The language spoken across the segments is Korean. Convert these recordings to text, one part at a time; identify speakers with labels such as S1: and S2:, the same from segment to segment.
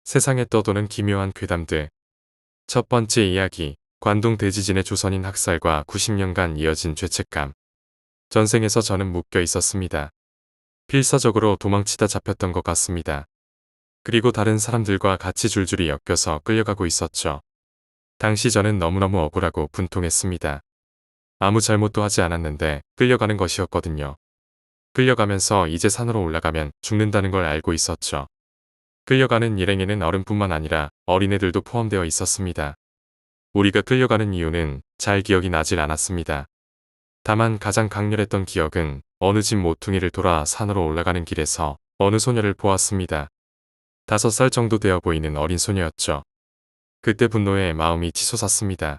S1: 세상에 떠도는 기묘한 괴담들. 첫 번째 이야기, 관동 대지진의 조선인 학살과 90년간 이어진 죄책감. 전생에서 저는 묶여 있었습니다. 필사적으로 도망치다 잡혔던 것 같습니다. 그리고 다른 사람들과 같이 줄줄이 엮여서 끌려가고 있었죠. 당시 저는 너무너무 억울하고 분통했습니다. 아무 잘못도 하지 않았는데 끌려가는 것이었거든요. 끌려가면서 이제 산으로 올라가면 죽는다는 걸 알고 있었죠. 끌려가는 일행에는 어른뿐만 아니라 어린애들도 포함되어 있었습니다. 우리가 끌려가는 이유는 잘 기억이 나질 않았습니다. 다만 가장 강렬했던 기억은 어느 집 모퉁이를 돌아 산으로 올라가는 길에서 어느 소녀를 보았습니다. 5살 정도 되어 보이는 어린 소녀였죠. 그때 분노에 마음이 치솟았습니다.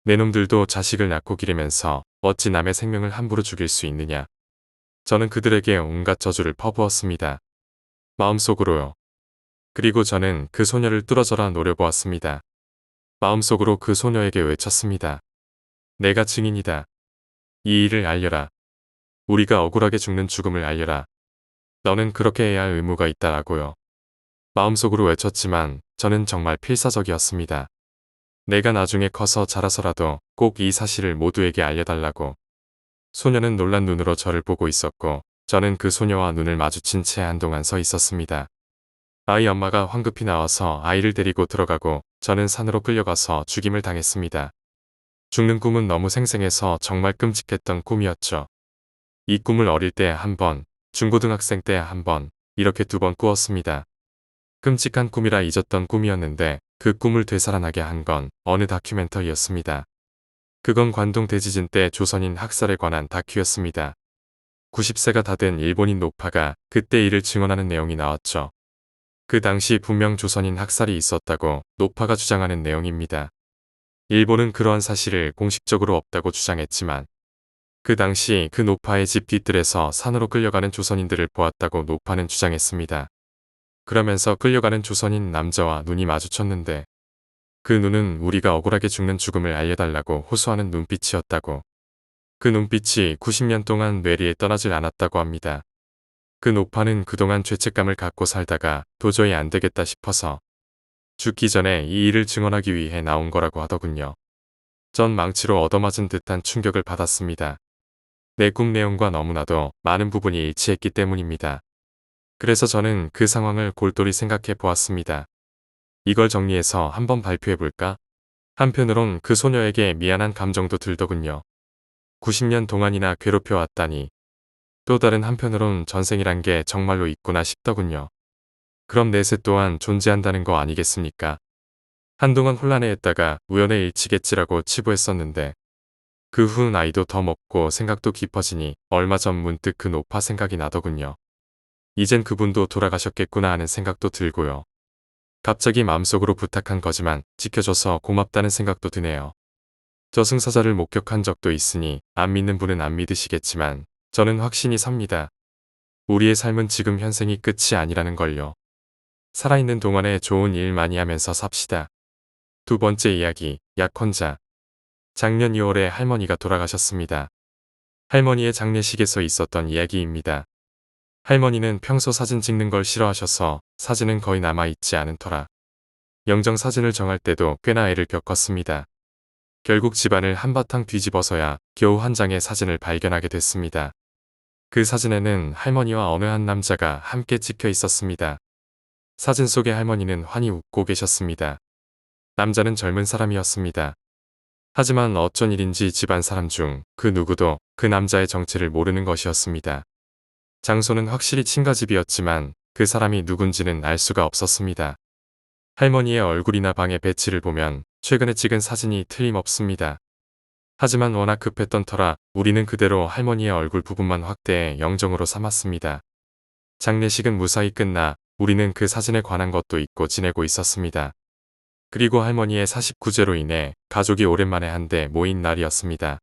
S1: 내 놈들도 자식을 낳고 기르면서 어찌 남의 생명을 함부로 죽일 수 있느냐. 저는 그들에게 온갖 저주를 퍼부었습니다. 마음속으로요. 그리고 저는 그 소녀를 뚫어져라 노려보았습니다. 마음속으로 그 소녀에게 외쳤습니다. 내가 증인이다. 이 일을 알려라. 우리가 억울하게 죽는 죽음을 알려라. 너는 그렇게 해야 할 의무가 있다라고요. 마음속으로 외쳤지만 저는 정말 필사적이었습니다. 내가 나중에 커서 자라서라도 꼭 이 사실을 모두에게 알려달라고. 소녀는 놀란 눈으로 저를 보고 있었고 저는 그 소녀와 눈을 마주친 채 한동안 서 있었습니다. 아이 엄마가 황급히 나와서 아이를 데리고 들어가고 저는 산으로 끌려가서 죽임을 당했습니다. 죽는 꿈은 너무 생생해서 정말 끔찍했던 꿈이었죠. 이 꿈을 어릴 때 한 번, 중고등학생 때 한 번, 이렇게 2번 꾸었습니다. 끔찍한 꿈이라 잊었던 꿈이었는데 그 꿈을 되살아나게 한 건 어느 다큐멘터리였습니다. 그건 관동 대지진 때 조선인 학살에 관한 다큐였습니다. 90세가 다 된 일본인 노파가 그때 이를 증언하는 내용이 나왔죠. 그 당시 분명 조선인 학살이 있었다고 노파가 주장하는 내용입니다. 일본은 그러한 사실을 공식적으로 없다고 주장했지만 그 당시 그 노파의 집 뒤뜰에서 산으로 끌려가는 조선인들을 보았다고 노파는 주장했습니다. 그러면서 끌려가는 조선인 남자와 눈이 마주쳤는데 그 눈은 우리가 억울하게 죽는 죽음을 알려달라고 호소하는 눈빛이었다고. 그 눈빛이 90년 동안 뇌리에 떠나질 않았다고 합니다. 그 노파는 그동안 죄책감을 갖고 살다가 도저히 안 되겠다 싶어서 죽기 전에 이 일을 증언하기 위해 나온 거라고 하더군요. 전 망치로 얻어맞은 듯한 충격을 받았습니다. 내 꿈 내용과 너무나도 많은 부분이 일치했기 때문입니다. 그래서 저는 그 상황을 골똘히 생각해 보았습니다. 이걸 정리해서 한번 발표해 볼까? 한편으론 그 소녀에게 미안한 감정도 들더군요. 90년 동안이나 괴롭혀 왔다니. 또 다른 한편으론 전생이란 게 정말로 있구나 싶더군요. 그럼 내세 또한 존재한다는 거 아니겠습니까? 한동안 혼란해했다가 우연의 일치겠지라고 치부했었는데 그 후 나이도 더 먹고 생각도 깊어지니 얼마 전 문득 그 노파 생각이 나더군요. 이젠 그분도 돌아가셨겠구나 하는 생각도 들고요. 갑자기 마음속으로 부탁한 거지만 지켜줘서 고맙다는 생각도 드네요. 저승사자를 목격한 적도 있으니 안 믿는 분은 안 믿으시겠지만 저는 확신이 삽니다. 우리의 삶은 지금 현생이 끝이 아니라는 걸요. 살아있는 동안에 좋은 일 많이 하면서 삽시다. 2번째 이야기, 약혼자. 작년 2월에 할머니가 돌아가셨습니다. 할머니의 장례식에서 있었던 이야기입니다. 할머니는 평소 사진 찍는 걸 싫어하셔서 사진은 거의 남아있지 않은 터라 영정 사진을 정할 때도 꽤나 애를 겪었습니다. 결국 집안을 한바탕 뒤집어서야 겨우 한 장의 사진을 발견하게 됐습니다. 그 사진에는 할머니와 어느 한 남자가 함께 찍혀 있었습니다. 사진 속의 할머니는 환히 웃고 계셨습니다. 남자는 젊은 사람이었습니다. 하지만 어쩐 일인지 집안 사람 중 그 누구도 그 남자의 정체를 모르는 것이었습니다. 장소는 확실히 친가집이었지만 그 사람이 누군지는 알 수가 없었습니다. 할머니의 얼굴이나 방의 배치를 보면 최근에 찍은 사진이 틀림없습니다. 하지만 워낙 급했던 터라 우리는 그대로 할머니의 얼굴 부분만 확대해 영정으로 삼았습니다. 장례식은 무사히 끝나 우리는 그 사진에 관한 것도 잊고 지내고 있었습니다. 그리고 할머니의 49제로 인해 가족이 오랜만에 한데 모인 날이었습니다.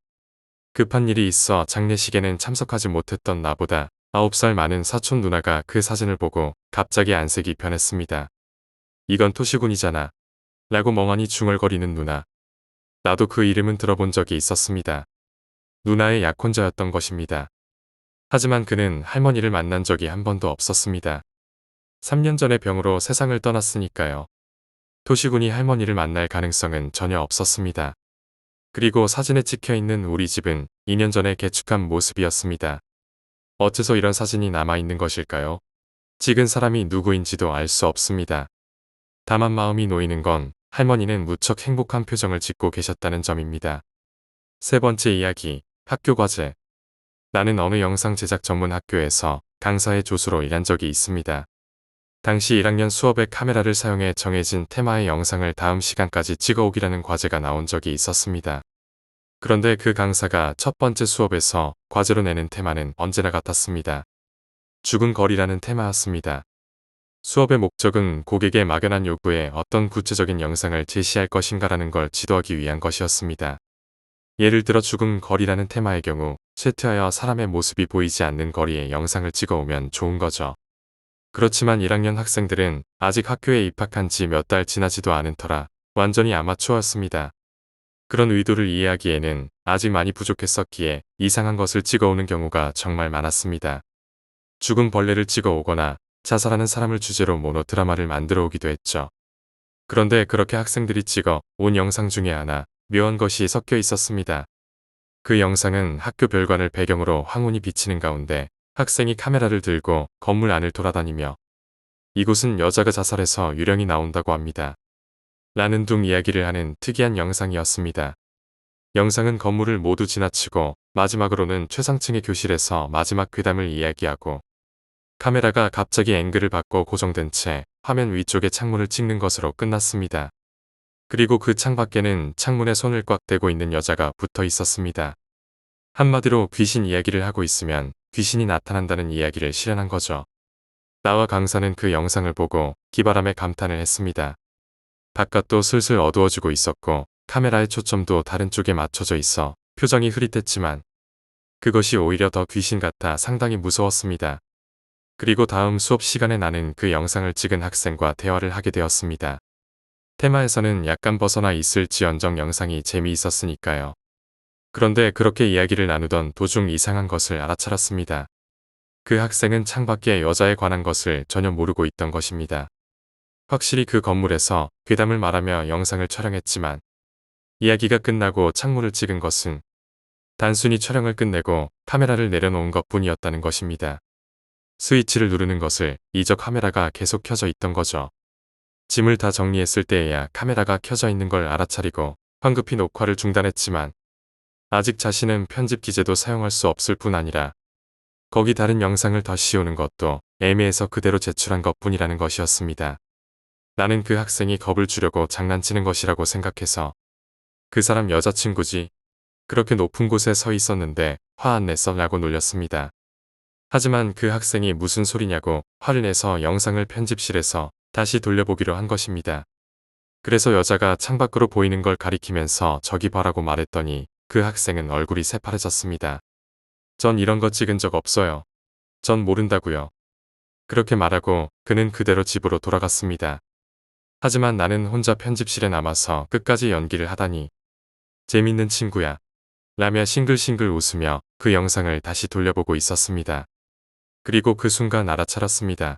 S1: 급한 일이 있어 장례식에는 참석하지 못했던 나보다 9살 많은 사촌 누나가 그 사진을 보고 갑자기 안색이 변했습니다. 이건 토시군이잖아. 라고 멍하니 중얼거리는 누나. 나도 그 이름은 들어본 적이 있었습니다. 누나의 약혼자였던 것입니다. 하지만 그는 할머니를 만난 적이 한 번도 없었습니다. 3년 전에 병으로 세상을 떠났으니까요. 토시군이 할머니를 만날 가능성은 전혀 없었습니다. 그리고 사진에 찍혀있는 우리 집은 2년 전에 개축한 모습이었습니다. 어째서 이런 사진이 남아있는 것일까요? 찍은 사람이 누구인지도 알 수 없습니다. 다만 마음이 놓이는 건 할머니는 무척 행복한 표정을 짓고 계셨다는 점입니다. 세 번째 이야기, 학교 과제. 나는 어느 영상 제작 전문 학교에서 강사의 조수로 일한 적이 있습니다. 당시 1학년 수업에 카메라를 사용해 정해진 테마의 영상을 다음 시간까지 찍어오기라는 과제가 나온 적이 있었습니다. 그런데 그 강사가 첫 번째 수업에서 과제로 내는 테마는 언제나 같았습니다. 죽은 거리라는 테마였습니다. 수업의 목적은 고객의 막연한 요구에 어떤 구체적인 영상을 제시할 것인가라는 걸 지도하기 위한 것이었습니다. 예를 들어 죽은 거리라는 테마의 경우 쇠퇴하여 사람의 모습이 보이지 않는 거리에 영상을 찍어오면 좋은 거죠. 그렇지만 1학년 학생들은 아직 학교에 입학한 지 몇 달 지나지도 않은 터라 완전히 아마추어였습니다. 그런 의도를 이해하기에는 아직 많이 부족했었기에 이상한 것을 찍어오는 경우가 정말 많았습니다. 죽은 벌레를 찍어오거나 자살하는 사람을 주제로 모노 드라마를 만들어 오기도 했죠. 그런데 그렇게 학생들이 찍어 온 영상 중에 하나 묘한 것이 섞여 있었습니다. 그 영상은 학교 별관을 배경으로 황혼이 비치는 가운데 학생이 카메라를 들고 건물 안을 돌아다니며 이곳은 여자가 자살해서 유령이 나온다고 합니다. 라는 둥 이야기를 하는 특이한 영상이었습니다. 영상은 건물을 모두 지나치고 마지막으로는 최상층의 교실에서 마지막 괴담을 이야기하고 카메라가 갑자기 앵글을 바꿔 고정된 채 화면 위쪽의 창문을 찍는 것으로 끝났습니다. 그리고 그 창 밖에는 창문에 손을 꽉 대고 있는 여자가 붙어 있었습니다. 한마디로 귀신 이야기를 하고 있으면 귀신이 나타난다는 이야기를 실현한 거죠. 나와 강사는 그 영상을 보고 기바람에 감탄을 했습니다. 바깥도 슬슬 어두워지고 있었고 카메라의 초점도 다른 쪽에 맞춰져 있어 표정이 흐릿했지만 그것이 오히려 더 귀신 같아 상당히 무서웠습니다. 그리고 다음 수업 시간에 나는 그 영상을 찍은 학생과 대화를 하게 되었습니다. 테마에서는 약간 벗어나 있을지언정 영상이 재미있었으니까요. 그런데 그렇게 이야기를 나누던 도중 이상한 것을 알아차렸습니다. 그 학생은 창밖에 여자에 관한 것을 전혀 모르고 있던 것입니다. 확실히 그 건물에서 괴담을 말하며 영상을 촬영했지만 이야기가 끝나고 창문을 찍은 것은 단순히 촬영을 끝내고 카메라를 내려놓은 것뿐이었다는 것입니다. 스위치를 누르는 것을 잊어 카메라가 계속 켜져 있던 거죠. 짐을 다 정리했을 때에야 카메라가 켜져 있는 걸 알아차리고 황급히 녹화를 중단했지만 아직 자신은 편집 기재도 사용할 수 없을 뿐 아니라 거기 다른 영상을 더 씌우는 것도 애매해서 그대로 제출한 것뿐이라는 것이었습니다. 나는 그 학생이 겁을 주려고 장난치는 것이라고 생각해서 그 사람 여자친구지? 그렇게 높은 곳에 서 있었는데 화 안 냈어? 라고 놀렸습니다. 하지만 그 학생이 무슨 소리냐고 화를 내서 영상을 편집실에서 다시 돌려보기로 한 것입니다. 그래서 여자가 창밖으로 보이는 걸 가리키면서 저기 봐라고 말했더니 그 학생은 얼굴이 새파래졌습니다. 전 이런 거 찍은 적 없어요. 전 모른다고요. 그렇게 말하고 그는 그대로 집으로 돌아갔습니다. 하지만 나는 혼자 편집실에 남아서 끝까지 연기를 하다니 재밌는 친구야 라며 싱글싱글 웃으며 그 영상을 다시 돌려보고 있었습니다. 그리고 그 순간 알아차렸습니다.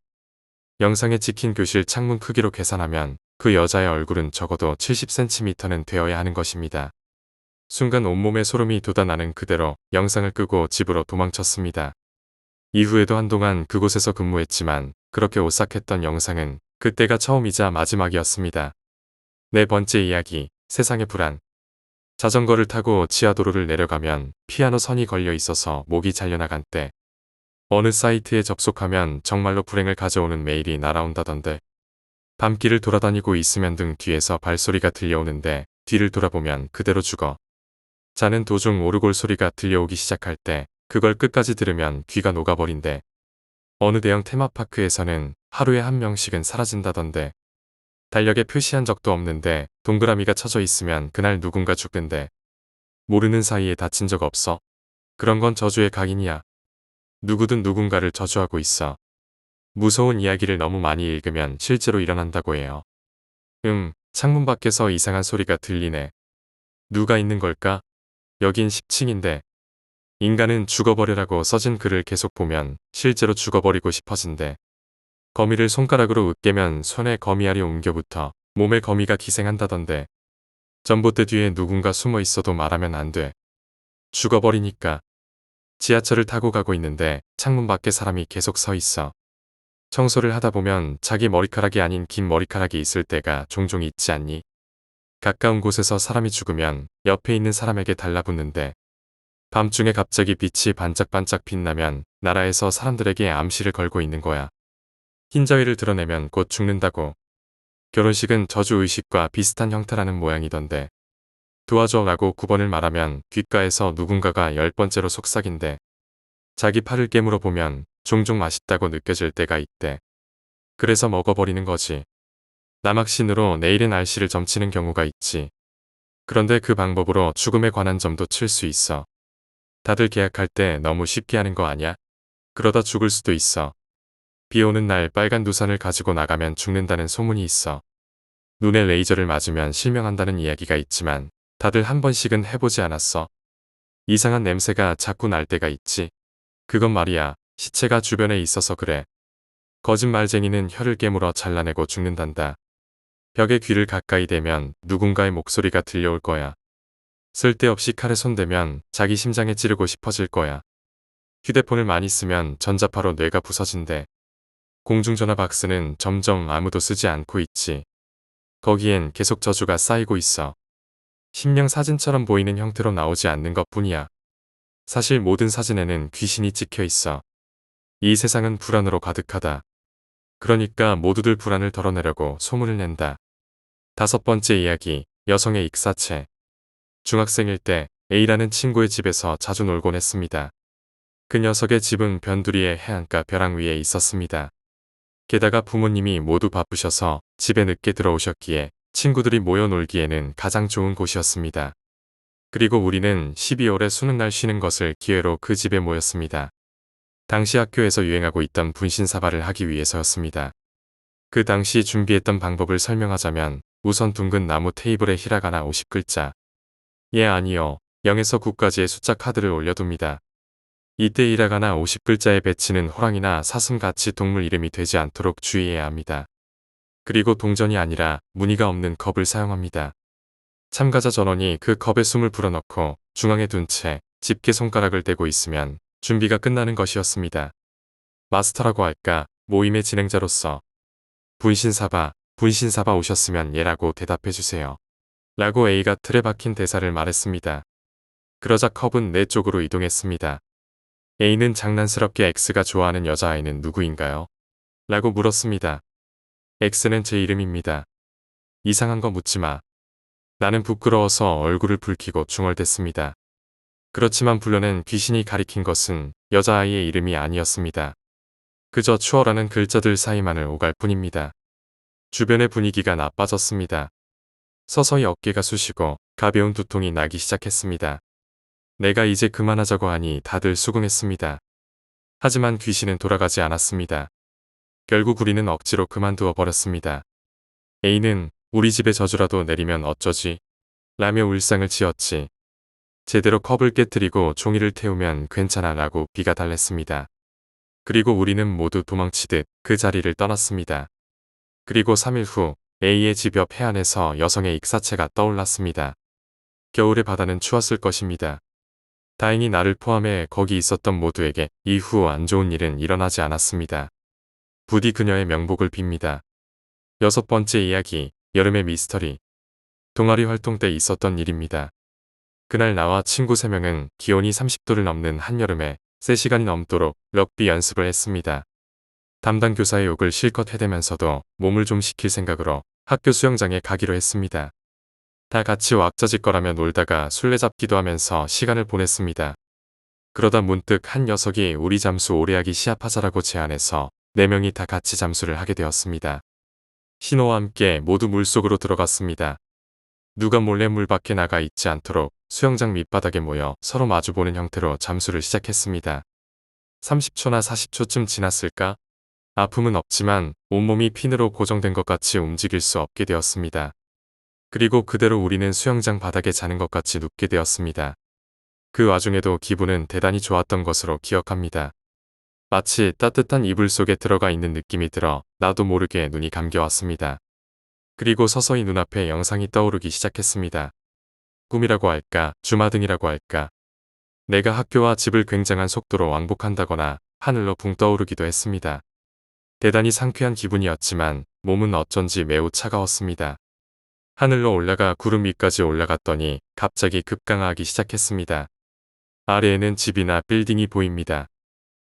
S1: 영상에 찍힌 교실 창문 크기로 계산하면 그 여자의 얼굴은 적어도 70cm는 되어야 하는 것입니다. 순간 온몸에 소름이 돋아나는 그대로 영상을 끄고 집으로 도망쳤습니다. 이후에도 한동안 그곳에서 근무했지만 그렇게 오싹했던 영상은 그때가 처음이자 마지막이었습니다. 네 번째 이야기, 세상의 불안. 자전거를 타고 지하도로를 내려가면 피아노 선이 걸려 있어서 목이 잘려나간 때 어느 사이트에 접속하면 정말로 불행을 가져오는 메일이 날아온다던데 밤길을 돌아다니고 있으면 등 뒤에서 발소리가 들려오는데 뒤를 돌아보면 그대로 죽어. 자는 도중 오르골 소리가 들려오기 시작할 때 그걸 끝까지 들으면 귀가 녹아버린대. 어느 대형 테마파크에서는 하루에 한 명씩은 사라진다던데 달력에 표시한 적도 없는데 동그라미가 쳐져 있으면 그날 누군가 죽던데 모르는 사이에 다친 적 없어? 그런 건 저주의 각인이야. 누구든 누군가를 저주하고 있어. 무서운 이야기를 너무 많이 읽으면 실제로 일어난다고 해요. 창문 밖에서 이상한 소리가 들리네. 누가 있는 걸까? 여긴 10층인데. 인간은 죽어버려라고 써진 글을 계속 보면 실제로 죽어버리고 싶어진대. 거미를 손가락으로 으깨면 손에 거미알이 옮겨붙어 몸에 거미가 기생한다던데. 전봇대 뒤에 누군가 숨어 있어도 말하면 안 돼. 죽어버리니까. 지하철을 타고 가고 있는데 창문 밖에 사람이 계속 서 있어. 청소를 하다 보면 자기 머리카락이 아닌 긴 머리카락이 있을 때가 종종 있지 않니? 가까운 곳에서 사람이 죽으면 옆에 있는 사람에게 달라붙는데 밤중에 갑자기 빛이 반짝반짝 빛나면 나라에서 사람들에게 암시를 걸고 있는 거야. 흰자위를 드러내면 곧 죽는다고. 결혼식은 저주의식과 비슷한 형태라는 모양이던데. 도와줘라고 9번을 말하면 귓가에서 누군가가 10번째로 속삭인대. 자기 팔을 깨물어 보면 종종 맛있다고 느껴질 때가 있대. 그래서 먹어버리는 거지. 남학신으로 내일은 알씨를 점치는 경우가 있지. 그런데 그 방법으로 죽음에 관한 점도 칠 수 있어. 다들 계약할 때 너무 쉽게 하는 거 아냐? 그러다 죽을 수도 있어. 비 오는 날 빨간 두산을 가지고 나가면 죽는다는 소문이 있어. 눈에 레이저를 맞으면 실명한다는 이야기가 있지만 다들 한 번씩은 해보지 않았어? 이상한 냄새가 자꾸 날 때가 있지. 그건 말이야. 시체가 주변에 있어서 그래. 거짓말쟁이는 혀를 깨물어 잘라내고 죽는단다. 벽에 귀를 가까이 대면 누군가의 목소리가 들려올 거야. 쓸데없이 칼에 손대면 자기 심장에 찌르고 싶어질 거야. 휴대폰을 많이 쓰면 전자파로 뇌가 부서진대. 공중전화 박스는 점점 아무도 쓰지 않고 있지. 거기엔 계속 저주가 쌓이고 있어. 심령 사진처럼 보이는 형태로 나오지 않는 것뿐이야. 사실 모든 사진에는 귀신이 찍혀 있어. 이 세상은 불안으로 가득하다. 그러니까 모두들 불안을 덜어내려고 소문을 낸다. 5번째 이야기, 여성의 익사체. 중학생일 때 A라는 친구의 집에서 자주 놀곤 했습니다. 그 녀석의 집은 변두리의 해안가 벼랑 위에 있었습니다. 게다가 부모님이 모두 바쁘셔서 집에 늦게 들어오셨기에 친구들이 모여 놀기에는 가장 좋은 곳이었습니다. 그리고 우리는 12월에 수능날 쉬는 것을 기회로 그 집에 모였습니다. 당시 학교에서 유행하고 있던 분신사바를 하기 위해서였습니다. 그 당시 준비했던 방법을 설명하자면 우선 둥근 나무 테이블에 히라가나 50글자. 예 아니요. 0에서 9까지의 숫자 카드를 올려둡니다. 이때 히라가나 50글자의 배치는 호랑이나 사슴같이 동물 이름이 되지 않도록 주의해야 합니다. 그리고 동전이 아니라 무늬가 없는 컵을 사용합니다. 참가자 전원이 그 컵에 숨을 불어넣고 중앙에 둔 채 집게 손가락을 대고 있으면 준비가 끝나는 것이었습니다. 마스터라고 할까, 모임의 진행자로서 분신사바 오셨으면 예라고 대답해주세요. 라고 A가 틀에 박힌 대사를 말했습니다. 그러자 컵은 내 쪽으로 이동했습니다. A는 장난스럽게 X가 좋아하는 여자아이는 누구인가요? 라고 물었습니다. X는 제 이름입니다. 이상한 거 묻지 마. 나는 부끄러워서 얼굴을 붉히고 중얼댔습니다. 그렇지만 불려낸 귀신이 가리킨 것은 여자아이의 이름이 아니었습니다. 그저 추어라는 글자들 사이만을 오갈 뿐입니다. 주변의 분위기가 나빠졌습니다. 서서히 어깨가 쑤시고 가벼운 두통이 나기 시작했습니다. 내가 이제 그만하자고 하니 다들 수긍했습니다. 하지만 귀신은 돌아가지 않았습니다. 결국 우리는 억지로 그만두어 버렸습니다. A는 우리 집에 저주라도 내리면 어쩌지? 라며 울상을 지었지. 제대로 컵을 깨뜨리고 종이를 태우면 괜찮아 라고 B가 달랬습니다. 그리고 우리는 모두 도망치듯 그 자리를 떠났습니다. 그리고 3일 후 A의 집 옆 해안에서 여성의 익사체가 떠올랐습니다. 겨울의 바다는 추웠을 것입니다. 다행히 나를 포함해 거기 있었던 모두에게 이후 안 좋은 일은 일어나지 않았습니다. 부디 그녀의 명복을 빕니다. 6번째 이야기, 여름의 미스터리. 동아리 활동 때 있었던 일입니다. 그날 나와 친구 3명은 기온이 30도를 넘는 한여름에 3시간이 넘도록 럭비 연습을 했습니다. 담당 교사의 욕을 실컷 해대면서도 몸을 좀 식힐 생각으로 학교 수영장에 가기로 했습니다. 다 같이 왁자지껄하며 놀다가 술래잡기도 하면서 시간을 보냈습니다. 그러다 문득 한 녀석이 우리 잠수 오래하기 시합하자라고 제안해서 4명이 다 같이 잠수를 하게 되었습니다. 신호와 함께 모두 물속으로 들어갔습니다. 누가 몰래 물 밖에 나가 있지 않도록 수영장 밑바닥에 모여 서로 마주보는 형태로 잠수를 시작했습니다. 30초나 40초쯤 지났을까? 아픔은 없지만 온몸이 핀으로 고정된 것 같이 움직일 수 없게 되었습니다. 그리고 그대로 우리는 수영장 바닥에 자는 것 같이 눕게 되었습니다. 그 와중에도 기분은 대단히 좋았던 것으로 기억합니다. 마치 따뜻한 이불 속에 들어가 있는 느낌이 들어 나도 모르게 눈이 감겨왔습니다. 그리고 서서히 눈앞에 영상이 떠오르기 시작했습니다. 꿈이라고 할까, 주마등이라고 할까. 내가 학교와 집을 굉장한 속도로 왕복한다거나 하늘로 붕 떠오르기도 했습니다. 대단히 상쾌한 기분이었지만 몸은 어쩐지 매우 차가웠습니다. 하늘로 올라가 구름 위까지 올라갔더니 갑자기 급강하기 시작했습니다. 아래에는 집이나 빌딩이 보입니다.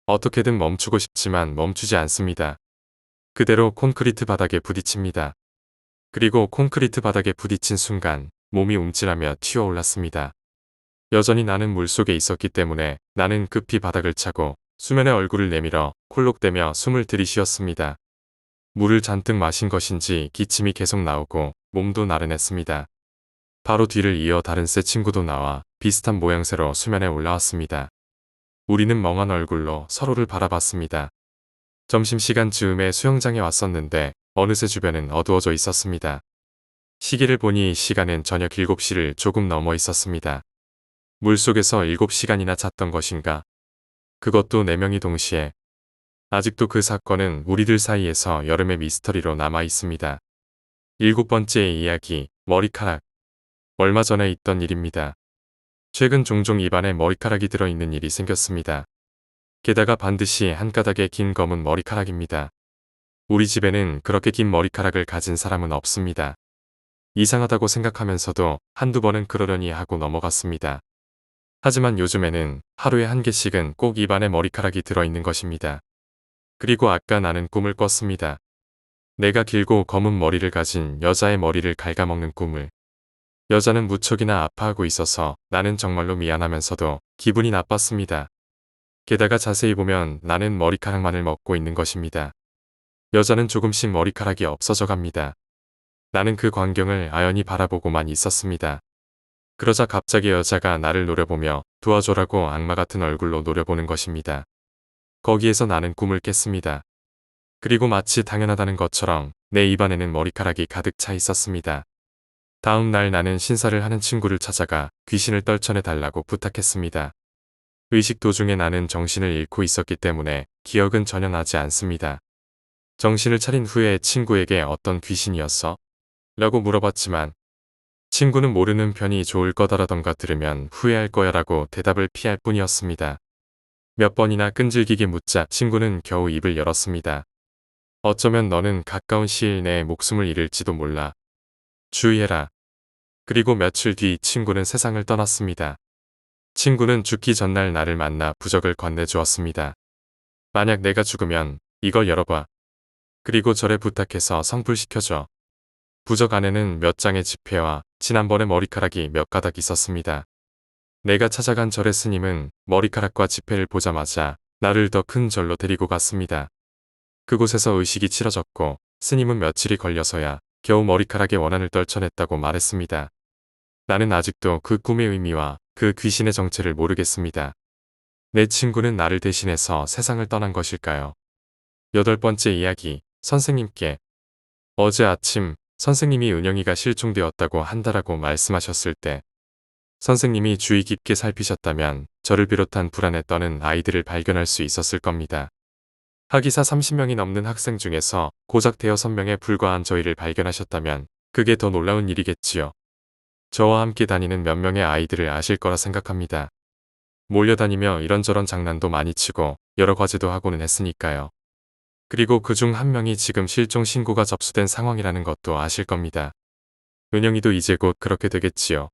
S1: 어떻게든 멈추고 싶지만 멈추지 않습니다. 그대로 콘크리트 바닥에 부딪힙니다. 그리고 콘크리트 바닥에 부딪힌 순간 몸이 움찔하며 튀어올랐습니다. 여전히 나는 물속에 있었기 때문에 나는 급히 바닥을 차고 수면에 얼굴을 내밀어 콜록대며 숨을 들이쉬었습니다. 물을 잔뜩 마신 것인지 기침이 계속 나오고 몸도 나른했습니다. 바로 뒤를 이어 다른 새 친구도 나와 비슷한 모양새로 수면에 올라왔습니다. 우리는 멍한 얼굴로 서로를 바라봤습니다. 점심시간 즈음에 수영장에 왔었는데 어느새 주변은 어두워져 있었습니다. 시계를 보니 시간은 저녁 7시를 조금 넘어 있었습니다. 물속에서 7시간이나 잤던 것인가? 그것도 4명이 동시에. 아직도 그 사건은 우리들 사이에서 여름의 미스터리로 남아 있습니다. 7번째 이야기, 머리카락. 얼마 전에 있던 일입니다. 최근 종종 입안에 머리카락이 들어있는 일이 생겼습니다. 게다가 반드시 한 가닥의 긴 검은 머리카락입니다. 우리 집에는 그렇게 긴 머리카락을 가진 사람은 없습니다. 이상하다고 생각하면서도 한두 번은 그러려니 하고 넘어갔습니다. 하지만 요즘에는 하루에 한 개씩은 꼭 입안에 머리카락이 들어있는 것입니다. 그리고 아까 나는 꿈을 꿨습니다. 내가 길고 검은 머리를 가진 여자의 머리를 갉아먹는 꿈을. 여자는 무척이나 아파하고 있어서 나는 정말로 미안하면서도 기분이 나빴습니다. 게다가 자세히 보면 나는 머리카락만을 먹고 있는 것입니다. 여자는 조금씩 머리카락이 없어져 갑니다. 나는 그 광경을 아연히 바라보고만 있었습니다. 그러자 갑자기 여자가 나를 노려보며 도와줘라고 악마 같은 얼굴로 노려보는 것입니다. 거기에서 나는 꿈을 깼습니다. 그리고 마치 당연하다는 것처럼 내 입안에는 머리카락이 가득 차 있었습니다. 다음 날 나는 신사를 하는 친구를 찾아가 귀신을 떨쳐내달라고 부탁했습니다. 의식 도중에 나는 정신을 잃고 있었기 때문에 기억은 전혀 나지 않습니다. 정신을 차린 후에 친구에게 어떤 귀신이었어? 라고 물어봤지만 친구는 모르는 편이 좋을 거다라던가 들으면 후회할 거야 라고 대답을 피할 뿐이었습니다. 몇 번이나 끈질기게 묻자 친구는 겨우 입을 열었습니다. 어쩌면 너는 가까운 시일 내에 목숨을 잃을지도 몰라. 주의해라. 그리고 며칠 뒤 친구는 세상을 떠났습니다. 친구는 죽기 전날 나를 만나 부적을 건네주었습니다. 만약 내가 죽으면 이걸 열어봐. 그리고 절에 부탁해서 성불시켜줘. 부적 안에는 몇 장의 지폐와 지난번의 머리카락이 몇 가닥 있었습니다. 내가 찾아간 절의 스님은 머리카락과 지폐를 보자마자 나를 더 큰 절로 데리고 갔습니다. 그곳에서 의식이 치러졌고 스님은 며칠이 걸려서야 겨우 머리카락의 원한을 떨쳐냈다고 말했습니다. 나는 아직도 그 꿈의 의미와 그 귀신의 정체를 모르겠습니다. 내 친구는 나를 대신해서 세상을 떠난 것일까요? 8번째 이야기, 선생님께. 어제 아침 선생님이 은영이가 실종되었다고 한다라고 말씀하셨을 때 선생님이 주의 깊게 살피셨다면 저를 비롯한 불안에 떠는 아이들을 발견할 수 있었을 겁니다. 학위사 30명이 넘는 학생 중에서 고작 대여섯 명에 불과한 저희를 발견하셨다면 그게 더 놀라운 일이겠지요. 저와 함께 다니는 몇 명의 아이들을 아실 거라 생각합니다. 몰려다니며 이런저런 장난도 많이 치고 여러 과제도 하고는 했으니까요. 그리고 그중 한 명이 지금 실종 신고가 접수된 상황이라는 것도 아실 겁니다. 은영이도 이제 곧 그렇게 되겠지요.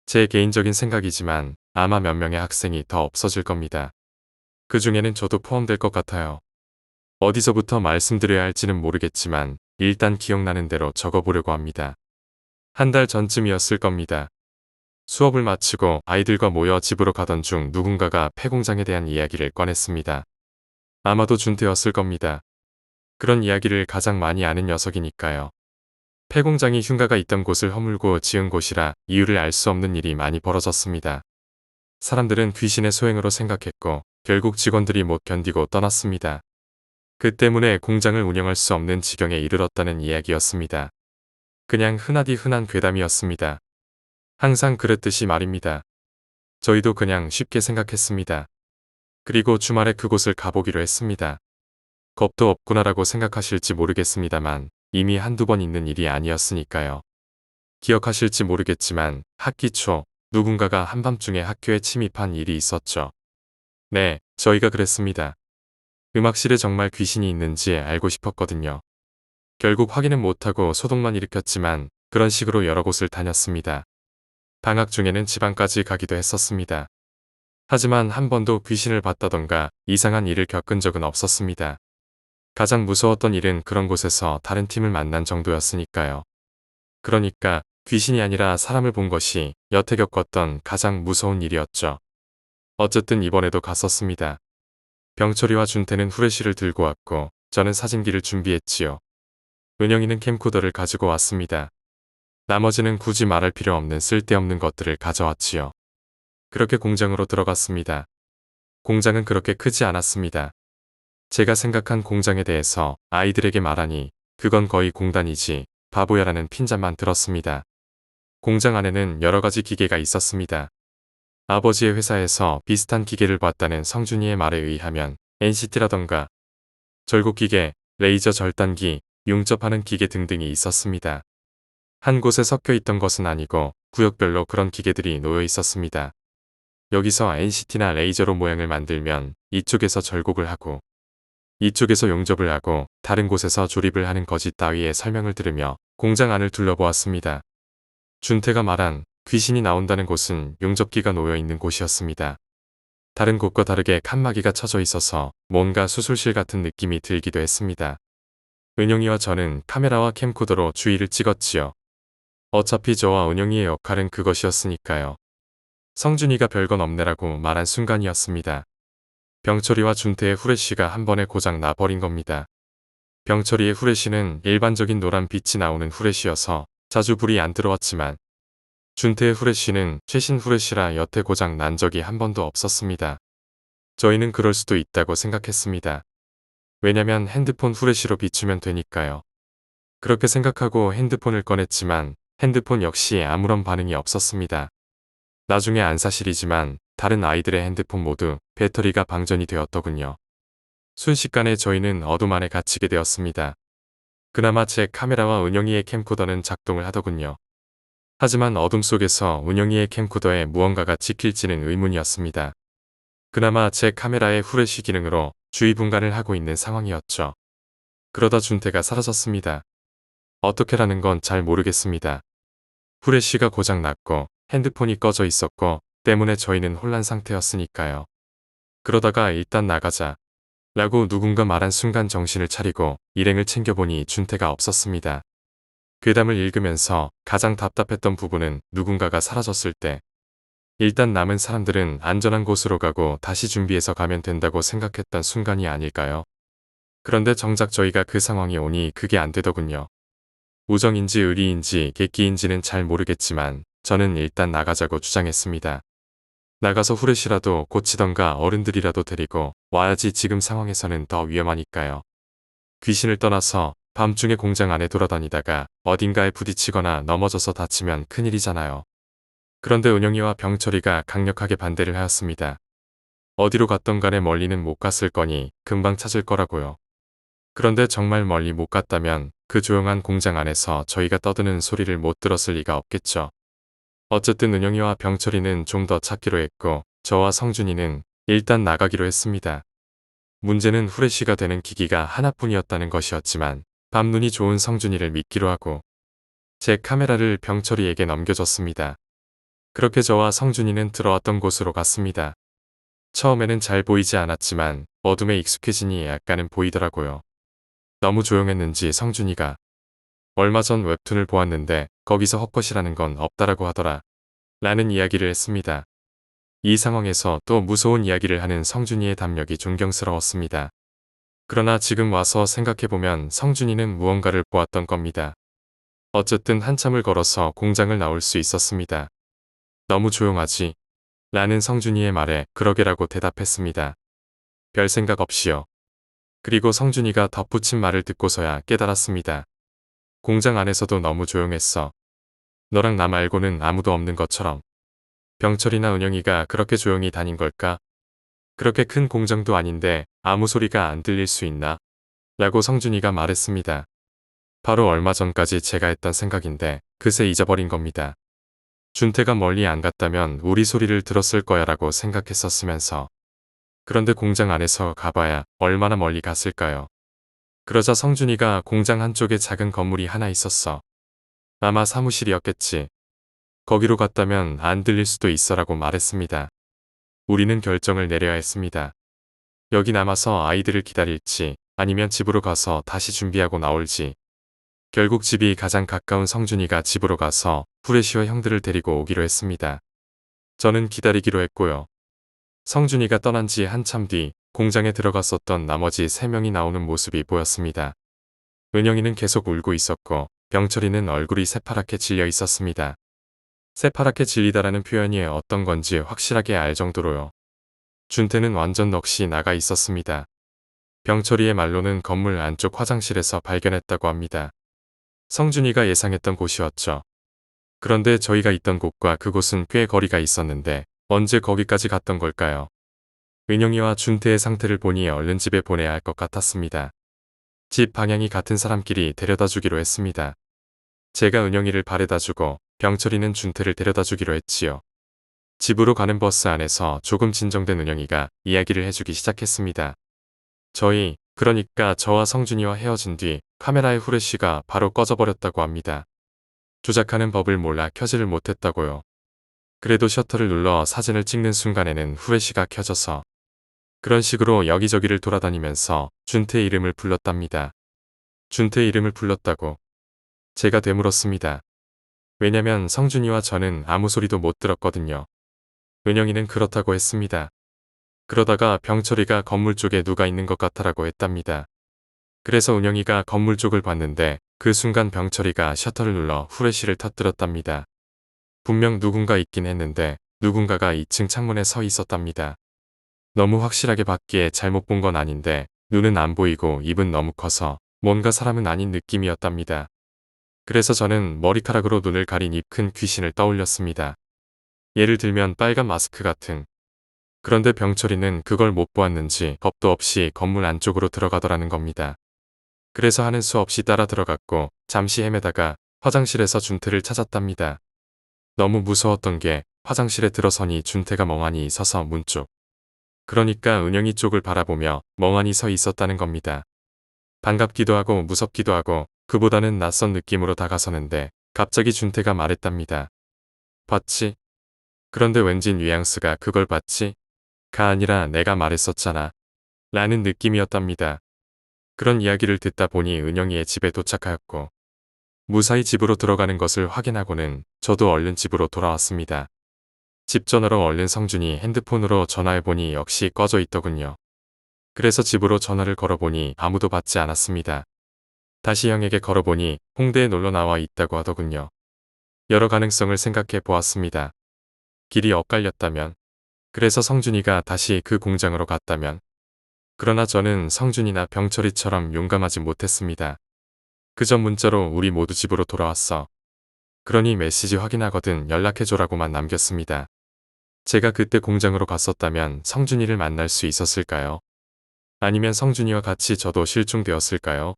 S1: 제 개인적인 생각이지만 아마 몇 명의 학생이 더 없어질 겁니다. 그 중에는 저도 포함될 것 같아요. 어디서부터 말씀드려야 할지는 모르겠지만 일단 기억나는 대로 적어보려고 합니다. 한 달 전쯤이었을 겁니다. 수업을 마치고 아이들과 모여 집으로 가던 중 누군가가 폐공장에 대한 이야기를 꺼냈습니다. 아마도 준태였을 겁니다. 그런 이야기를 가장 많이 아는 녀석이니까요. 폐공장이 흉가가 있던 곳을 허물고 지은 곳이라 이유를 알 수 없는 일이 많이 벌어졌습니다. 사람들은 귀신의 소행으로 생각했고 결국 직원들이 못 견디고 떠났습니다. 그 때문에 공장을 운영할 수 없는 지경에 이르렀다는 이야기였습니다. 그냥 흔하디 흔한 괴담이었습니다. 항상 그랬듯이 말입니다. 저희도 그냥 쉽게 생각했습니다. 그리고 주말에 그곳을 가보기로 했습니다. 겁도 없구나라고 생각하실지 모르겠습니다만 이미 한두 번 있는 일이 아니었으니까요. 기억하실지 모르겠지만 학기 초 누군가가 한밤중에 학교에 침입한 일이 있었죠. 네, 저희가 그랬습니다. 음악실에 정말 귀신이 있는지 알고 싶었거든요. 결국 확인은 못하고 소동만 일으켰지만 그런 식으로 여러 곳을 다녔습니다. 방학 중에는 지방까지 가기도 했었습니다. 하지만 한 번도 귀신을 봤다던가 이상한 일을 겪은 적은 없었습니다. 가장 무서웠던 일은 그런 곳에서 다른 팀을 만난 정도였으니까요. 그러니까 귀신이 아니라 사람을 본 것이 여태 겪었던 가장 무서운 일이었죠. 어쨌든 이번에도 갔었습니다. 병철이와 준태는 후레쉬를 들고 왔고 저는 사진기를 준비했지요. 은영이는 캠코더를 가지고 왔습니다. 나머지는 굳이 말할 필요 없는 쓸데없는 것들을 가져왔지요. 그렇게 공장으로 들어갔습니다. 공장은 그렇게 크지 않았습니다. 제가 생각한 공장에 대해서 아이들에게 말하니 그건 거의 공단이지 바보야라는 핀잔만 들었습니다. 공장 안에는 여러 가지 기계가 있었습니다. 아버지의 회사에서 비슷한 기계를 봤다는 성준이의 말에 의하면 NCT라던가 절곡기계, 레이저 절단기, 융접하는 기계 등등이 있었습니다. 한 곳에 섞여 있던 것은 아니고 구역별로 그런 기계들이 놓여 있었습니다. 여기서 NCT나 레이저로 모양을 만들면 이쪽에서 절곡을 하고 이쪽에서 용접을 하고 다른 곳에서 조립을 하는 거짓 따위의 설명을 들으며 공장 안을 둘러보았습니다. 준태가 말한 귀신이 나온다는 곳은 용접기가 놓여 있는 곳이었습니다. 다른 곳과 다르게 칸막이가 쳐져 있어서 뭔가 수술실 같은 느낌이 들기도 했습니다. 은영이와 저는 카메라와 캠코더로 주위를 찍었지요. 어차피 저와 은영이의 역할은 그것이었으니까요. 성준이가 별건 없네라고 말한 순간이었습니다. 병철이와 준태의 후레쉬가 한 번에 고장 나버린 겁니다. 병철이의 후레쉬는 일반적인 노란 빛이 나오는 후레쉬여서 자주 불이 안 들어왔지만 준태의 후레쉬는 최신 후레쉬라 여태 고장 난 적이 한 번도 없었습니다. 저희는 그럴 수도 있다고 생각했습니다. 왜냐면 핸드폰 후레쉬로 비추면 되니까요. 그렇게 생각하고 핸드폰을 꺼냈지만 핸드폰 역시 아무런 반응이 없었습니다. 나중에 안 사실이지만 다른 아이들의 핸드폰 모두 배터리가 방전이 되었더군요. 순식간에 저희는 어둠 안에 갇히게 되었습니다. 그나마 제 카메라와 은영이의 캠코더는 작동을 하더군요. 하지만 어둠 속에서 은영이의 캠코더에 무언가가 찍힐지는 의문이었습니다. 그나마 제 카메라의 후레쉬 기능으로 주의 분간을 하고 있는 상황이었죠. 그러다 준태가 사라졌습니다. 어떻게라는 건 잘 모르겠습니다. 후레쉬가 고장 났고 핸드폰이 꺼져 있었고 때문에 저희는 혼란 상태였으니까요. 그러다가 일단 나가자 라고 누군가 말한 순간 정신을 차리고 일행을 챙겨보니 준태가 없었습니다. 괴담을 읽으면서 가장 답답했던 부분은 누군가가 사라졌을 때 일단 남은 사람들은 안전한 곳으로 가고 다시 준비해서 가면 된다고 생각했던 순간이 아닐까요? 그런데 정작 저희가 그 상황이 오니 그게 안 되더군요. 우정인지 의리인지 객기인지는 잘 모르겠지만 저는 일단 나가자고 주장했습니다. 나가서 후레쉬라도 고치던가 어른들이라도 데리고 와야지 지금 상황에서는 더 위험하니까요. 귀신을 떠나서 밤중에 공장 안에 돌아다니다가 어딘가에 부딪히거나 넘어져서 다치면 큰일이잖아요. 그런데 은영이와 병철이가 강력하게 반대를 하였습니다. 어디로 갔던 간에 멀리는 못 갔을 거니 금방 찾을 거라고요. 그런데 정말 멀리 못 갔다면 그 조용한 공장 안에서 저희가 떠드는 소리를 못 들었을 리가 없겠죠. 어쨌든 은영이와 병철이는 좀 더 찾기로 했고 저와 성준이는 일단 나가기로 했습니다. 문제는 후레쉬가 되는 기기가 하나뿐이었다는 것이었지만 밤눈이 좋은 성준이를 믿기로 하고 제 카메라를 병철이에게 넘겨줬습니다. 그렇게 저와 성준이는 들어왔던 곳으로 갔습니다. 처음에는 잘 보이지 않았지만 어둠에 익숙해지니 약간은 보이더라고요. 너무 조용했는지 성준이가 얼마 전 웹툰을 보았는데 거기서 헛것이라는 건 없다라고 하더라 라는 이야기를 했습니다. 이 상황에서 또 무서운 이야기를 하는 성준이의 담력이 존경스러웠습니다. 그러나 지금 와서 생각해보면 성준이는 무언가를 보았던 겁니다. 어쨌든 한참을 걸어서 공장을 나올 수 있었습니다. 너무 조용하지? 라는 성준이의 말에 그러게라고 대답했습니다. 별 생각 없이요. 그리고 성준이가 덧붙인 말을 듣고서야 깨달았습니다. 공장 안에서도 너무 조용했어. 너랑 나 말고는 아무도 없는 것처럼. 병철이나 은영이가 그렇게 조용히 다닌 걸까? 그렇게 큰 공장도 아닌데 아무 소리가 안 들릴 수 있나? 라고 성준이가 말했습니다. 바로 얼마 전까지 제가 했던 생각인데 그새 잊어버린 겁니다. 준태가 멀리 안 갔다면 우리 소리를 들었을 거야 라고 생각했었으면서. 그런데 공장 안에서 가봐야 얼마나 멀리 갔을까요? 그러자 성준이가 공장 한쪽에 작은 건물이 하나 있었어. 아마 사무실이었겠지. 거기로 갔다면 안 들릴 수도 있어라고 말했습니다. 우리는 결정을 내려야 했습니다. 여기 남아서 아이들을 기다릴지 아니면 집으로 가서 다시 준비하고 나올지. 결국 집이 가장 가까운 성준이가 집으로 가서 후레쉬와 형들을 데리고 오기로 했습니다. 저는 기다리기로 했고요. 성준이가 떠난 지 한참 뒤 공장에 들어갔었던 나머지 3명이 나오는 모습이 보였습니다. 은영이는 계속 울고 있었고 병철이는 얼굴이 새파랗게 질려 있었습니다. 새파랗게 질리다라는 표현이 어떤 건지 확실하게 알 정도로요. 준태는 완전 넋이 나가 있었습니다. 병철이의 말로는 건물 안쪽 화장실에서 발견했다고 합니다. 성준이가 예상했던 곳이었죠. 그런데 저희가 있던 곳과 그곳은 꽤 거리가 있었는데 언제 거기까지 갔던 걸까요? 은영이와 준태의 상태를 보니 얼른 집에 보내야 할 것 같았습니다. 집 방향이 같은 사람끼리 데려다 주기로 했습니다. 제가 은영이를 바래다 주고 병철이는 준태를 데려다 주기로 했지요. 집으로 가는 버스 안에서 조금 진정된 은영이가 이야기를 해주기 시작했습니다. 그러니까 저와 성준이와 헤어진 뒤 카메라의 후레쉬가 바로 꺼져버렸다고 합니다. 조작하는 법을 몰라 켜지를 못했다고요. 그래도 셔터를 눌러 사진을 찍는 순간에는 후레쉬가 켜져서 그런 식으로 여기저기를 돌아다니면서 준태 이름을 불렀답니다. 준태 이름을 불렀다고 제가 되물었습니다. 왜냐면 성준이와 저는 아무 소리도 못 들었거든요. 은영이는 그렇다고 했습니다. 그러다가 병철이가 건물 쪽에 누가 있는 것 같아라고 했답니다. 그래서 은영이가 건물 쪽을 봤는데 그 순간 병철이가 셔터를 눌러 후레쉬를 터뜨렸답니다. 분명 누군가 있긴 했는데 누군가가 2층 창문에 서 있었답니다. 너무 확실하게 봤기에 잘못 본 건 아닌데 눈은 안 보이고 입은 너무 커서 뭔가 사람은 아닌 느낌이었답니다. 그래서 저는 머리카락으로 눈을 가린 입 큰 귀신을 떠올렸습니다. 예를 들면 빨간 마스크 같은. 그런데 병철이는 그걸 못 보았는지 겁도 없이 건물 안쪽으로 들어가더라는 겁니다. 그래서 하는 수 없이 따라 들어갔고 잠시 헤매다가 화장실에서 준태를 찾았답니다. 너무 무서웠던 게 화장실에 들어서니 준태가 멍하니 서서 문 쪽. 그러니까 은영이 쪽을 바라보며 멍하니 서 있었다는 겁니다. 반갑기도 하고 무섭기도 하고 그보다는 낯선 느낌으로 다가서는데 갑자기 준태가 말했답니다. 봤지? 그런데 왠지 뉘앙스가 그걸 봤지? 가 아니라 내가 말했었잖아. 라는 느낌이었답니다. 그런 이야기를 듣다 보니 은영이의 집에 도착하였고 무사히 집으로 들어가는 것을 확인하고는 저도 얼른 집으로 돌아왔습니다. 집 전화로 얼른 성준이 핸드폰으로 전화해보니 역시 꺼져 있더군요. 그래서 집으로 전화를 걸어보니 아무도 받지 않았습니다. 다시 형에게 걸어보니 홍대에 놀러 나와 있다고 하더군요. 여러 가능성을 생각해 보았습니다. 길이 엇갈렸다면, 그래서 성준이가 다시 그 공장으로 갔다면, 그러나 저는 성준이나 병철이처럼 용감하지 못했습니다. 그저 문자로 우리 모두 집으로 돌아왔어. 그러니 메시지 확인하거든 연락해줘라고만 남겼습니다. 제가 그때 공장으로 갔었다면 성준이를 만날 수 있었을까요? 아니면 성준이와 같이 저도 실종되었을까요?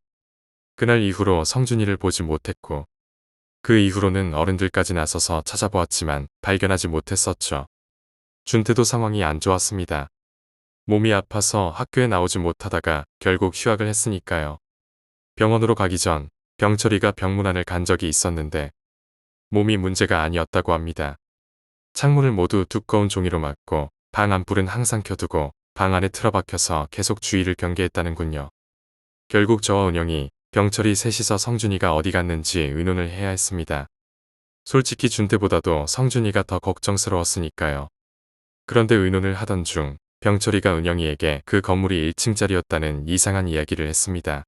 S1: 그날 이후로 성준이를 보지 못했고 그 이후로는 어른들까지 나서서 찾아보았지만 발견하지 못했었죠. 준태도 상황이 안 좋았습니다. 몸이 아파서 학교에 나오지 못하다가 결국 휴학을 했으니까요. 병원으로 가기 전 병철이가 병문안을 간 적이 있었는데 몸이 문제가 아니었다고 합니다. 창문을 모두 두꺼운 종이로 막고 방 안불은 항상 켜두고 방 안에 틀어박혀서 계속 주의를 경계했다는군요. 결국 저와 은영이 병철이 셋이서 성준이가 어디 갔는지 의논을 해야 했습니다. 솔직히 준태보다도 성준이가 더 걱정스러웠으니까요. 그런데 의논을 하던 중 병철이가 은영이에게 그 건물이 1층짜리였다는 이상한 이야기를 했습니다.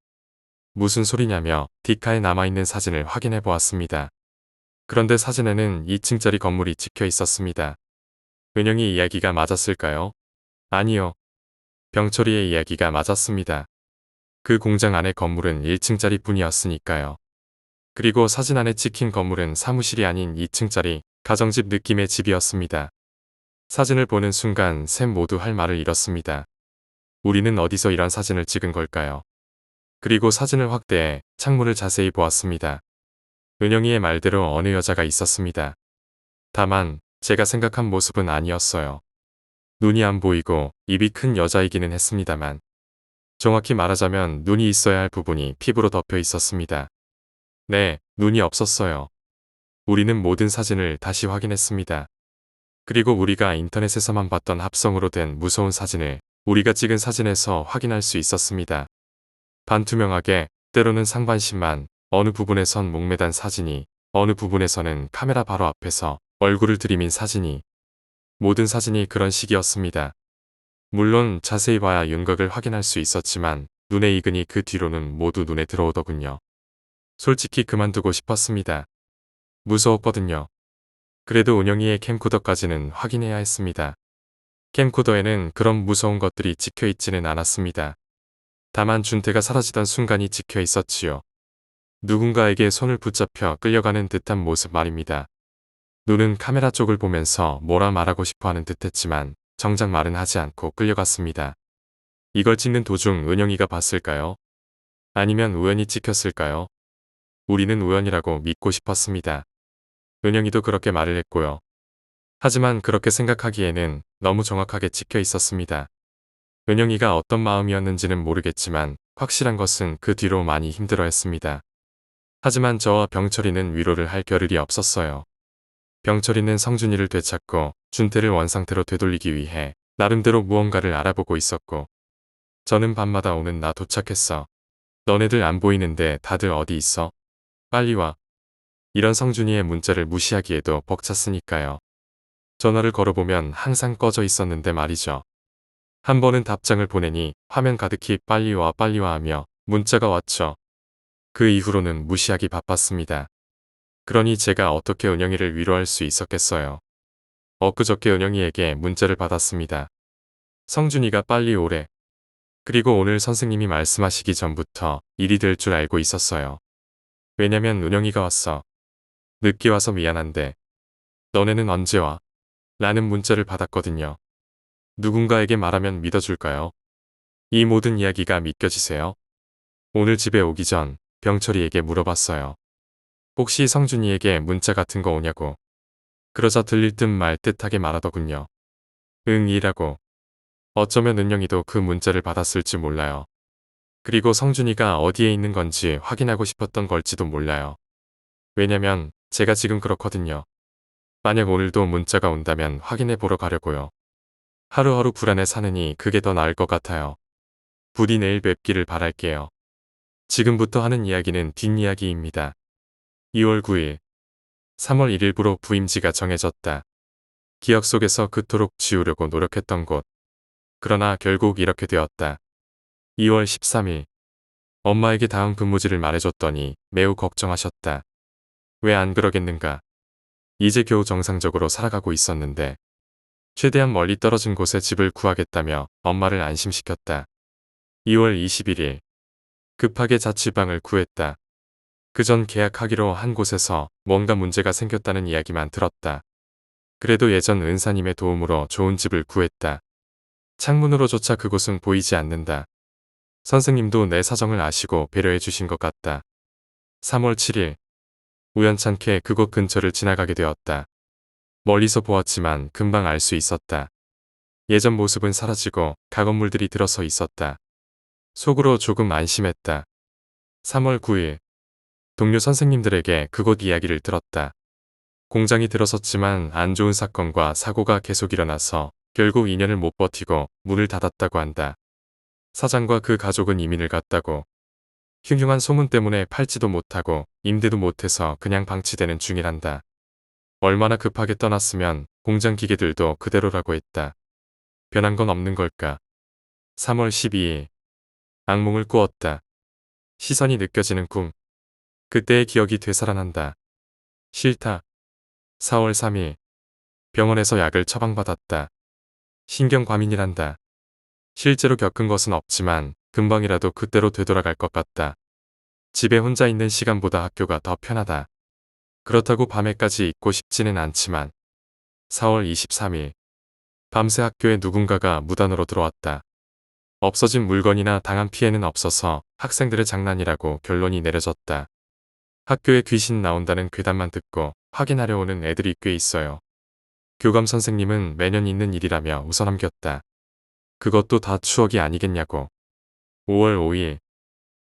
S1: 무슨 소리냐며 디카에 남아있는 사진을 확인해 보았습니다. 그런데 사진에는 2층짜리 건물이 찍혀 있었습니다. 은영이 이야기가 맞았을까요? 아니요. 병철이의 이야기가 맞았습니다. 그 공장 안의 건물은 1층짜리 뿐이었으니까요. 그리고 사진 안에 찍힌 건물은 사무실이 아닌 2층짜리 가정집 느낌의 집이었습니다. 사진을 보는 순간 셋 모두 할 말을 잃었습니다. 우리는 어디서 이런 사진을 찍은 걸까요? 그리고 사진을 확대해 창문을 자세히 보았습니다. 은영이의 말대로 어느 여자가 있었습니다. 다만 제가 생각한 모습은 아니었어요. 눈이 안 보이고 입이 큰 여자이기는 했습니다만 정확히 말하자면 눈이 있어야 할 부분이 피부로 덮여 있었습니다. 네, 눈이 없었어요. 우리는 모든 사진을 다시 확인했습니다. 그리고 우리가 인터넷에서만 봤던 합성으로 된 무서운 사진을 우리가 찍은 사진에서 확인할 수 있었습니다. 반투명하게, 때로는 상반신만, 어느 부분에선 목매단 사진이, 어느 부분에서는 카메라 바로 앞에서 얼굴을 들이민 사진이, 모든 사진이 그런 식이었습니다. 물론 자세히 봐야 윤곽을 확인할 수 있었지만 눈에 익으니 그 뒤로는 모두 눈에 들어오더군요. 솔직히 그만두고 싶었습니다. 무서웠거든요. 그래도 은영이의 캠코더까지는 확인해야 했습니다. 캠코더에는 그런 무서운 것들이 찍혀 있지는 않았습니다. 다만 준태가 사라지던 순간이 찍혀 있었지요. 누군가에게 손을 붙잡혀 끌려가는 듯한 모습 말입니다. 눈은 카메라 쪽을 보면서 뭐라 말하고 싶어 하는 듯했지만 정작 말은 하지 않고 끌려갔습니다. 이걸 찍는 도중 은영이가 봤을까요? 아니면 우연히 찍혔을까요? 우리는 우연이라고 믿고 싶었습니다. 은영이도 그렇게 말을 했고요. 하지만 그렇게 생각하기에는 너무 정확하게 찍혀 있었습니다. 은영이가 어떤 마음이었는지는 모르겠지만 확실한 것은 그 뒤로 많이 힘들어했습니다. 하지만 저와 병철이는 위로를 할 겨를이 없었어요. 병철이는 성준이를 되찾고 준태를 원상태로 되돌리기 위해 나름대로 무언가를 알아보고 있었고 저는 밤마다 오는 나 도착했어. 너네들 안 보이는데 다들 어디 있어? 빨리 와. 이런 성준이의 문자를 무시하기에도 벅찼으니까요. 전화를 걸어보면 항상 꺼져 있었는데 말이죠. 한 번은 답장을 보내니 화면 가득히 빨리 와 하며 문자가 왔죠. 그 이후로는 무시하기 바빴습니다. 그러니 제가 어떻게 은영이를 위로할 수 있었겠어요. 엊그저께 은영이에게 문자를 받았습니다. 성준이가 빨리 오래. 그리고 오늘 선생님이 말씀하시기 전부터 일이 될 줄 알고 있었어요. 왜냐면 은영이가 왔어. 늦게 와서 미안한데 너네는 언제 와? 라는 문자를 받았거든요. 누군가에게 말하면 믿어줄까요? 이 모든 이야기가 믿겨지세요? 오늘 집에 오기 전 병철이에게 물어봤어요. 혹시 성준이에게 문자 같은 거 오냐고. 그러자 들릴 듯 말 듯하게 말하더군요. 응 이라고. 어쩌면 은영이도 그 문자를 받았을지 몰라요. 그리고 성준이가 어디에 있는 건지 확인하고 싶었던 걸지도 몰라요. 왜냐면 제가 지금 그렇거든요. 만약 오늘도 문자가 온다면 확인해 보러 가려고요. 하루하루 불안해 사느니 그게 더 나을 것 같아요. 부디 내일 뵙기를 바랄게요. 지금부터 하는 이야기는 뒷이야기입니다. 2월 9일 3월 1일부로 부임지가 정해졌다. 기억 속에서 그토록 지우려고 노력했던 곳. 그러나 결국 이렇게 되었다. 2월 13일 엄마에게 다음 근무지를 말해줬더니 매우 걱정하셨다. 왜 안 그러겠는가. 이제 겨우 정상적으로 살아가고 있었는데 최대한 멀리 떨어진 곳에 집을 구하겠다며 엄마를 안심시켰다. 2월 21일 급하게 자취방을 구했다. 그전 계약하기로 한 곳에서 뭔가 문제가 생겼다는 이야기만 들었다. 그래도 예전 은사님의 도움으로 좋은 집을 구했다. 창문으로조차 그곳은 보이지 않는다. 선생님도 내 사정을 아시고 배려해 주신 것 같다. 3월 7일 우연찮게 그곳 근처를 지나가게 되었다. 멀리서 보았지만 금방 알 수 있었다. 예전 모습은 사라지고 가건물들이 들어서 있었다. 속으로 조금 안심했다. 3월 9일 동료 선생님들에게 그곳 이야기를 들었다. 공장이 들어섰지만 안 좋은 사건과 사고가 계속 일어나서 결국 2년을 못 버티고 문을 닫았다고 한다. 사장과 그 가족은 이민을 갔다고. 흉흉한 소문 때문에 팔지도 못하고 임대도 못해서 그냥 방치되는 중이란다. 얼마나 급하게 떠났으면 공장 기계들도 그대로라고 했다. 변한 건 없는 걸까. 3월 12일 악몽을 꾸었다. 시선이 느껴지는 꿈. 그때의 기억이 되살아난다. 싫다. 4월 3일 병원에서 약을 처방받았다. 신경과민이란다. 실제로 겪은 것은 없지만 금방이라도 그때로 되돌아갈 것 같다. 집에 혼자 있는 시간보다 학교가 더 편하다. 그렇다고 밤에까지 있고 싶지는 않지만 4월 23일 밤새 학교에 누군가가 무단으로 들어왔다. 없어진 물건이나 당한 피해는 없어서 학생들의 장난이라고 결론이 내려졌다. 학교에 귀신 나온다는 괴담만 듣고 확인하려 오는 애들이 꽤 있어요. 교감 선생님은 매년 있는 일이라며 웃어넘겼다. 그것도 다 추억이 아니겠냐고. 5월 5일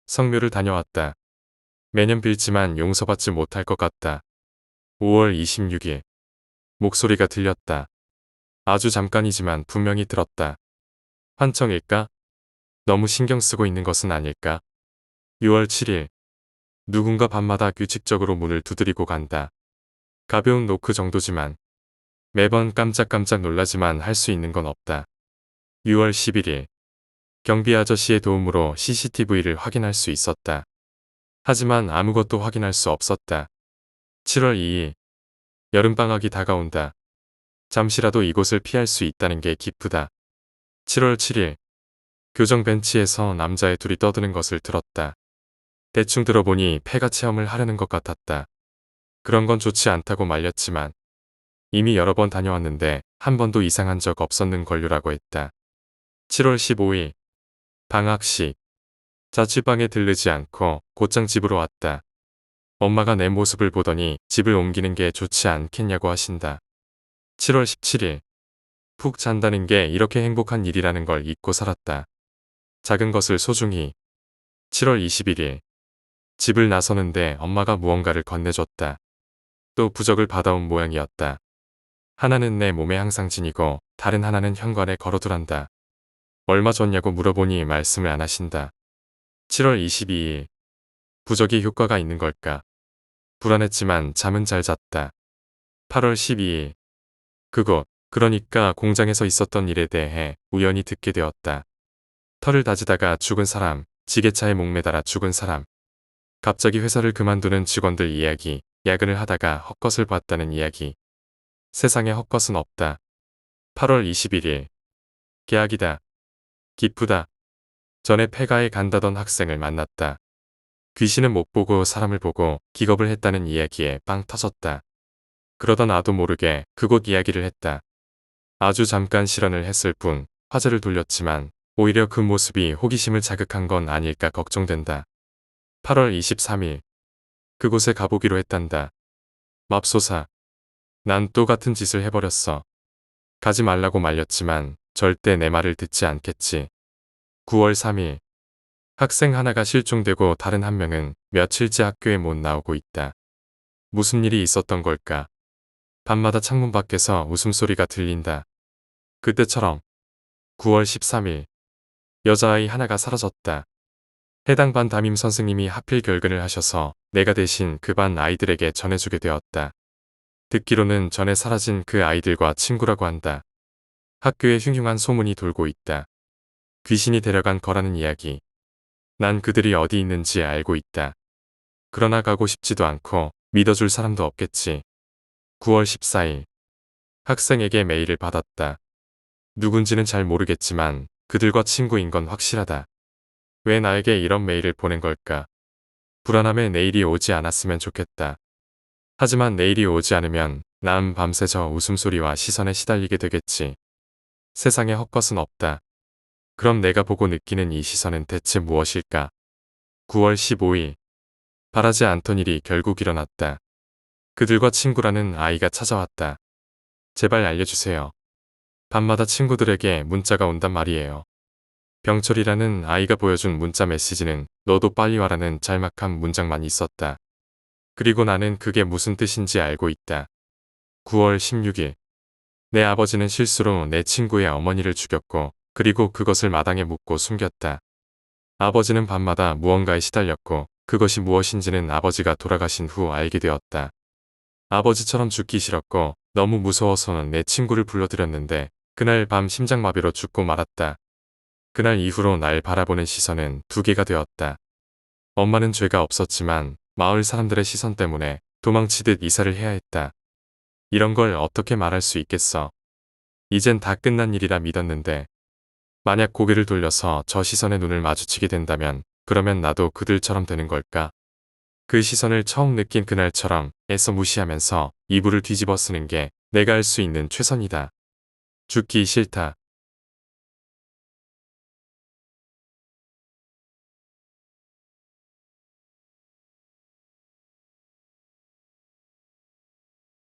S1: 성묘를 다녀왔다. 매년 빌지만 용서받지 못할 것 같다. 5월 26일 목소리가 들렸다. 아주 잠깐이지만 분명히 들었다. 환청일까? 너무 신경 쓰고 있는 것은 아닐까? 6월 7일 누군가 밤마다 규칙적으로 문을 두드리고 간다. 가벼운 노크 정도지만 매번 깜짝깜짝 놀라지만 할 수 있는 건 없다. 6월 11일 경비 아저씨의 도움으로 CCTV를 확인할 수 있었다. 하지만 아무것도 확인할 수 없었다. 7월 2일 여름방학이 다가온다. 잠시라도 이곳을 피할 수 있다는 게 기쁘다. 7월 7일 교정 벤치에서 남자애 둘이 떠드는 것을 들었다. 대충 들어보니 폐가 체험을 하려는 것 같았다. 그런 건 좋지 않다고 말렸지만 이미 여러 번 다녀왔는데 한 번도 이상한 적 없었는 걸요라고 했다. 7월 15일 방학식 자취방에 들르지 않고 곧장 집으로 왔다. 엄마가 내 모습을 보더니 집을 옮기는 게 좋지 않겠냐고 하신다. 7월 17일 푹 잔다는 게 이렇게 행복한 일이라는 걸 잊고 살았다. 작은 것을 소중히. 7월 21일 집을 나서는데 엄마가 무언가를 건네줬다. 또 부적을 받아온 모양이었다. 하나는 내 몸에 항상 지니고 다른 하나는 현관에 걸어두란다. 얼마 줬냐고 물어보니 말씀을 안 하신다. 7월 22일 부적이 효과가 있는 걸까? 불안했지만 잠은 잘 잤다. 8월 12일 그곳, 그러니까 공장에서 있었던 일에 대해 우연히 듣게 되었다. 털을 다지다가 죽은 사람, 지게차에 목매달아 죽은 사람. 갑자기 회사를 그만두는 직원들 이야기, 야근을 하다가 헛것을 봤다는 이야기. 세상에 헛것은 없다. 8월 21일 계약이다. 기쁘다. 전에 폐가에 간다던 학생을 만났다. 귀신은 못 보고 사람을 보고 기겁을 했다는 이야기에 빵 터졌다. 그러다 나도 모르게 그곳 이야기를 했다. 아주 잠깐 실언을 했을 뿐 화제를 돌렸지만 오히려 그 모습이 호기심을 자극한 건 아닐까 걱정된다. 8월 23일 그곳에 가보기로 했단다. 맙소사. 난 또 같은 짓을 해버렸어. 가지 말라고 말렸지만 절대 내 말을 듣지 않겠지. 9월 3일 학생 하나가 실종되고 다른 한 명은 며칠째 학교에 못 나오고 있다. 무슨 일이 있었던 걸까? 밤마다 창문 밖에서 웃음소리가 들린다. 그때처럼 9월 13일 여자아이 하나가 사라졌다. 해당 반 담임 선생님이 하필 결근을 하셔서 내가 대신 그 반 아이들에게 전해주게 되었다. 듣기로는 전에 사라진 그 아이들과 친구라고 한다. 학교에 흉흉한 소문이 돌고 있다. 귀신이 데려간 거라는 이야기. 난 그들이 어디 있는지 알고 있다. 그러나 가고 싶지도 않고 믿어줄 사람도 없겠지. 9월 14일 학생에게 메일을 받았다. 누군지는 잘 모르겠지만 그들과 친구인 건 확실하다. 왜 나에게 이런 메일을 보낸 걸까? 불안함에 내일이 오지 않았으면 좋겠다. 하지만 내일이 오지 않으면 난 밤새 저 웃음소리와 시선에 시달리게 되겠지. 세상에 헛것은 없다. 그럼 내가 보고 느끼는 이 시선은 대체 무엇일까? 9월 15일 바라지 않던 일이 결국 일어났다. 그들과 친구라는 아이가 찾아왔다. 제발 알려주세요. 밤마다 친구들에게 문자가 온단 말이에요. 병철이라는 아이가 보여준 문자 메시지는 너도 빨리 와라는 짤막한 문장만 있었다. 그리고 나는 그게 무슨 뜻인지 알고 있다. 9월 16일 내 아버지는 실수로 내 친구의 어머니를 죽였고 그리고 그것을 마당에 묻고 숨겼다. 아버지는 밤마다 무언가에 시달렸고 그것이 무엇인지는 아버지가 돌아가신 후 알게 되었다. 아버지처럼 죽기 싫었고 너무 무서워서는 내 친구를 불러들였는데 그날 밤 심장마비로 죽고 말았다. 그날 이후로 날 바라보는 시선은 두 개가 되었다. 엄마는 죄가 없었지만 마을 사람들의 시선 때문에 도망치듯 이사를 해야 했다. 이런 걸 어떻게 말할 수 있겠어. 이젠 다 끝난 일이라 믿었는데 만약 고개를 돌려서 저 시선에 눈을 마주치게 된다면 그러면 나도 그들처럼 되는 걸까? 그 시선을 처음 느낀 그날처럼 애써 무시하면서 이불을 뒤집어 쓰는 게 내가 할 수 있는 최선이다. 죽기 싫다.